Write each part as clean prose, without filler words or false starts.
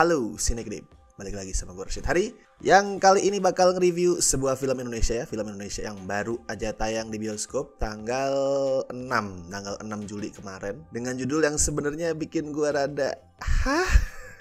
Halo Sinegrip, balik lagi sama gue Rashid Hari, yang kali ini bakal nge-review sebuah film Indonesia ya. Film Indonesia yang baru aja tayang di bioskop tanggal 6 Juli kemarin, dengan judul yang sebenarnya bikin gue rada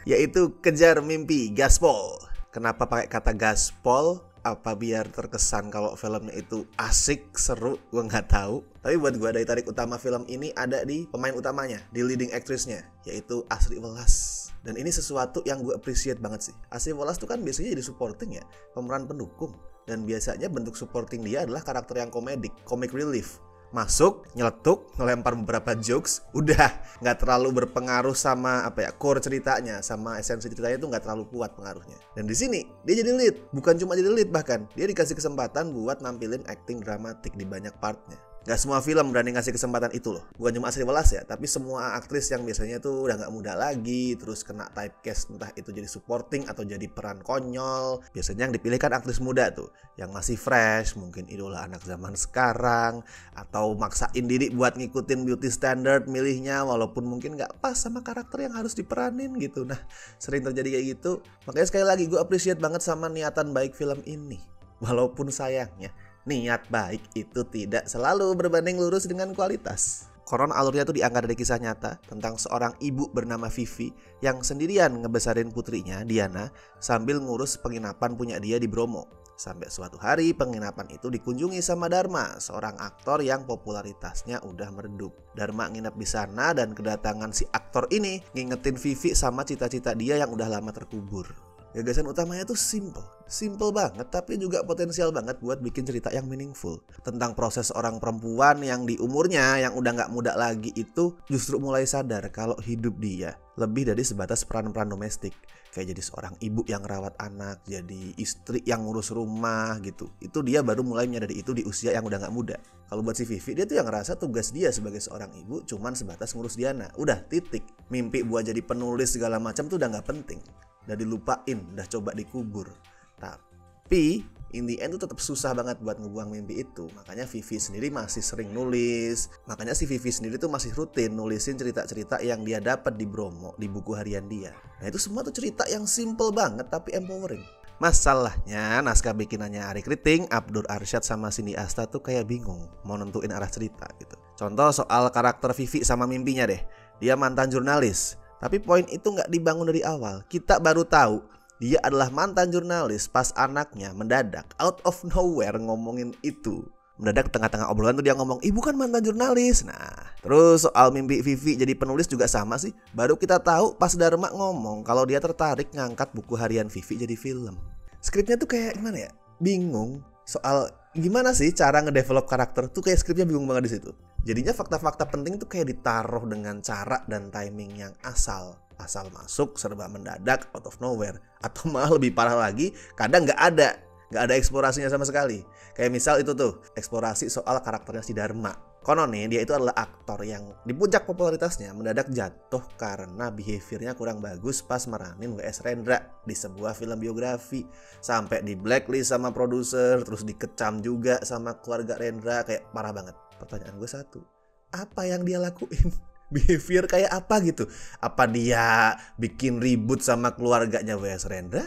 yaitu Kejar Mimpi Gaspol. Kenapa pakai kata gaspol? Apa biar terkesan kalau filmnya itu asik, seru, gue nggak tahu. Tapi buat gue, daya tarik utama film ini ada di pemain utamanya, di leading actress-nya, yaitu Asri Welas. Dan ini sesuatu yang gue appreciate banget sih. Asri Welas tuh kan biasanya jadi supporting ya, pemeran pendukung. Dan biasanya bentuk supporting dia adalah karakter yang komedik, comic relief. Masuk, nyeletuk, ngelempar beberapa jokes, udah nggak terlalu berpengaruh sama core ceritanya, sama esensi ceritanya itu nggak terlalu kuat pengaruhnya. Dan di sini dia jadi lead, bukan cuma jadi lead, bahkan dia dikasih kesempatan buat nampilin acting dramatik di banyak partnya. Gak semua film berani ngasih kesempatan itu loh. Bukan cuma Asri Welas ya, tapi semua aktris yang biasanya tuh udah gak muda lagi, terus kena typecast, entah itu jadi supporting atau jadi peran konyol. Biasanya yang dipilih kan aktris muda tuh, yang masih fresh, mungkin idola anak zaman sekarang, atau maksain diri buat ngikutin beauty standard milihnya, walaupun mungkin gak pas sama karakter yang harus diperanin gitu. Nah, sering terjadi kayak gitu. Makanya sekali lagi gue appreciate banget sama niatan baik film ini. Walaupun sayangnya niat baik itu tidak selalu berbanding lurus dengan kualitas. Konon alurnya tuh diangkat dari kisah nyata tentang seorang ibu bernama Vivi yang sendirian ngebesarin putrinya Diana sambil ngurus penginapan punya dia di Bromo. Sampai suatu hari penginapan itu dikunjungi sama Dharma, seorang aktor yang popularitasnya udah meredup. Dharma nginep di sana dan kedatangan si aktor ini ngingetin Vivi sama cita-cita dia yang udah lama terkubur. Gagasan utamanya tuh simple banget, tapi juga potensial banget buat bikin cerita yang meaningful. Tentang proses orang perempuan yang di umurnya yang udah gak muda lagi itu justru mulai sadar kalau hidup dia lebih dari sebatas peran-peran domestik. Kayak jadi seorang ibu yang rawat anak, jadi istri yang ngurus rumah gitu. Itu dia baru mulai menyadari itu di usia yang udah gak muda. Kalau buat si Vivi, dia tuh yang ngerasa tugas dia sebagai seorang ibu cuman sebatas ngurus Diana. Udah, titik. Mimpi buat jadi penulis segala macam tuh udah gak penting. Udah dilupain, udah coba dikubur. Tapi in the end tuh tetap susah banget buat ngebuang mimpi itu. Makanya Vivi sendiri masih sering nulis. Makanya si Vivi sendiri tuh masih rutin nulisin cerita-cerita yang dia dapat di Bromo, di buku harian dia. Nah itu semua tuh cerita yang simple banget tapi empowering. Masalahnya naskah bikinannya Arie Kriting, Abdur Arsyad sama Cindy Asta tuh kayak bingung mau nentuin arah cerita gitu. Contoh soal karakter Vivi sama mimpinya deh. Dia mantan jurnalis, tapi poin itu nggak dibangun dari awal. Kita baru tahu dia adalah mantan jurnalis pas anaknya mendadak out of nowhere ngomongin itu. Mendadak tengah-tengah obrolan tuh dia ngomong, ibu kan mantan jurnalis. Nah, terus soal mimpi Vivi jadi penulis juga sama sih. Baru kita tahu pas Dharma ngomong kalau dia tertarik ngangkat buku harian Vivi jadi film. Skripnya tuh kayak gimana ya? Bingung soal gimana sih cara ngedevelop karakter tuh, kayak skripnya bingung banget di situ. Jadinya fakta-fakta penting tuh kayak ditaruh dengan cara dan timing yang asal masuk, serba mendadak, out of nowhere. Atau malah lebih parah lagi, kadang nggak ada eksplorasinya sama sekali. Kayak misal itu tuh, eksplorasi soal karakternya si Dharma. Konon nih, dia itu adalah aktor yang di puncak popularitasnya mendadak jatuh karena behaviornya kurang bagus pas meranin W.S. Rendra di sebuah film biografi. Sampai di blacklist sama produser, terus dikecam juga sama keluarga Rendra, kayak parah banget. Pertanyaan gue satu, apa yang dia lakuin? Behavior kayak apa gitu? Apa dia bikin ribut sama keluarganya W.S. Rendra?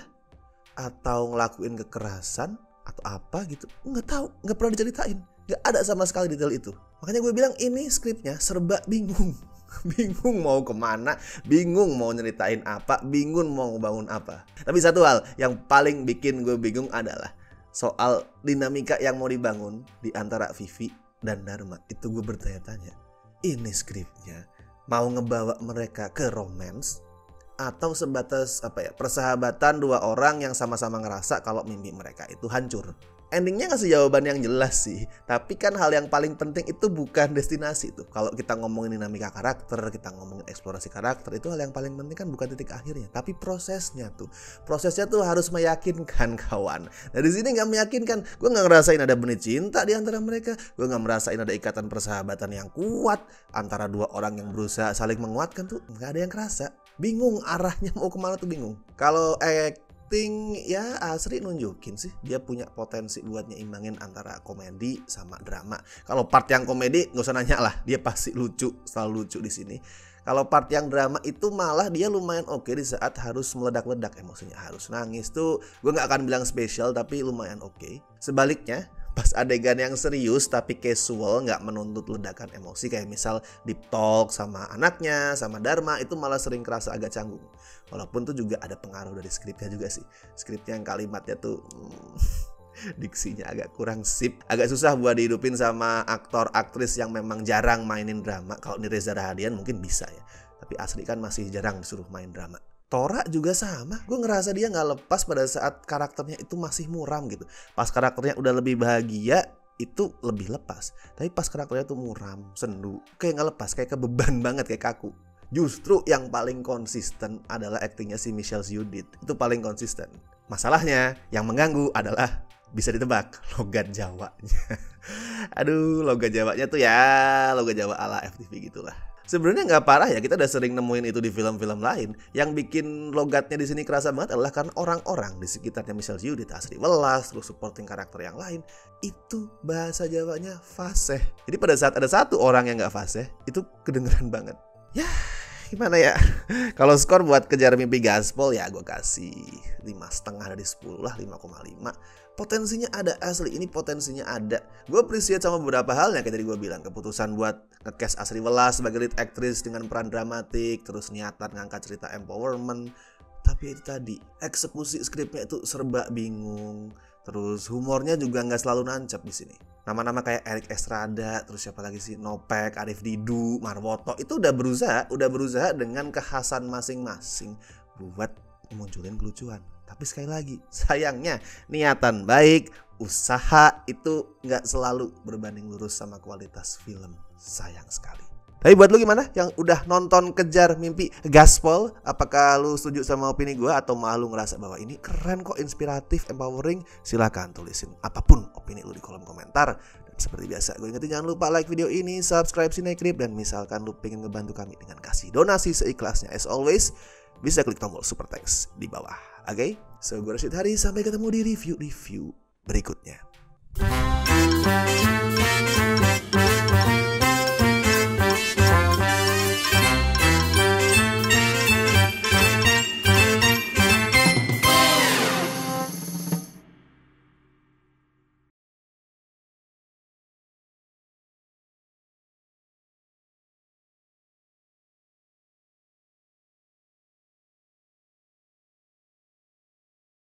Atau ngelakuin kekerasan? Atau apa gitu? Nggak tahu, nggak pernah diceritain. Nggak ada sama sekali detail itu. Makanya gue bilang ini skripnya serba bingung. Bingung mau kemana, bingung mau nyeritain apa, bingung mau ngebangun apa. Tapi satu hal yang paling bikin gue bingung adalah soal dinamika yang mau dibangun di antara Vivi dan Dharma. Itu gue bertanya-tanya, ini skripnya mau ngebawa mereka ke romance atau sebatas persahabatan dua orang yang sama-sama ngerasa kalau mimpi mereka itu hancur. Endingnya ngasih jawaban yang jelas sih. Tapi kan hal yang paling penting itu bukan destinasi tuh. Kalau kita ngomongin dinamika karakter, kita ngomongin eksplorasi karakter, itu hal yang paling penting kan bukan titik akhirnya, tapi prosesnya tuh. Prosesnya tuh harus meyakinkan kawan. Nah di sini nggak meyakinkan. Gue nggak ngerasain ada benih cinta di antara mereka. Gue nggak merasain ada ikatan persahabatan yang kuat antara dua orang yang berusaha saling menguatkan tuh. Nggak ada yang kerasa. Bingung arahnya mau kemana tuh, bingung. Kalau ya Asri nunjukin sih dia punya potensi buat nyimbangin antara komedi sama drama. Kalau part yang komedi nggak usah nanya lah, dia pasti lucu, selalu lucu di sini. Kalau part yang drama itu malah dia lumayan oke di saat harus meledak-ledak emosinya, harus nangis tuh gue nggak akan bilang spesial tapi lumayan oke. Sebaliknya pas adegan yang serius tapi casual, nggak menuntut ledakan emosi kayak misal deep talk sama anaknya, sama Dharma, itu malah sering kerasa agak canggung. Walaupun tuh juga ada pengaruh dari skripnya juga sih. Skripnya yang kalimatnya tuh diksinya agak kurang sip, agak susah buat dihidupin sama aktor aktris yang memang jarang mainin drama. Kalau ini Reza Rahadian mungkin bisa ya, tapi asli kan masih jarang disuruh main drama. Tora juga sama, gue ngerasa dia nggak lepas pada saat karakternya itu masih muram gitu. Pas karakternya udah lebih bahagia itu lebih lepas, tapi pas karakternya tuh muram, sendu, kayak nggak lepas, kayak kebeban banget, kayak kaku. Justru yang paling konsisten adalah aktingnya si Michelle Yudit, itu paling konsisten. Masalahnya yang mengganggu adalah bisa ditebak logat Jawanya. Aduh, logat Jawanya tuh ya logat Jawa ala FTV gitulah. Sebenarnya nggak parah ya, kita udah sering nemuin itu di film-film lain. Yang bikin logatnya di sini kerasa banget adalah karena orang-orang di sekitarnya Michelle Yudit, Asri Welas, terus supporting karakter yang lain, itu bahasa Jawanya fasih. Jadi pada saat ada satu orang yang nggak fasih, itu kedengeran banget. Ya, gimana ya? Kalau skor buat Kejar Mimpi Gaspol ya gue kasih 5,5 dari 10 lah, 5,5. Potensinya ada, asli ini potensinya ada. Gue appreciate sama beberapa halnya kayak tadi gue bilang, keputusan buat nge-cast Asri Welas sebagai lead actress dengan peran dramatik, terus niatan ngangkat cerita empowerment. Tapi itu tadi, eksekusi skripnya itu serba bingung. Terus humornya juga nggak selalu nancap di sini. Nama-nama kayak Erik Estrada, terus siapa lagi sih, Nopek, Arif Didu, Marwoto, itu udah berusaha dengan kekhasan masing-masing buat munculin kelucuan. Tapi sekali lagi, sayangnya niatan baik, usaha itu nggak selalu berbanding lurus sama kualitas film. Sayang sekali. Tapi buat lu gimana yang udah nonton Kejar Mimpi Gaspol? Apakah lu setuju sama opini gue atau malah lu ngerasa bahwa ini keren kok, inspiratif, empowering? Silahkan tulisin apapun opini lu di kolom komentar. Dan seperti biasa gue ingetin jangan lupa like video ini, subscribe Cinecrip, dan misalkan lu pengen ngebantu kami dengan kasih donasi seikhlasnya as always, bisa klik tombol super thanks di bawah. Oke? So gue Rashid Hari, sampai ketemu di review berikutnya.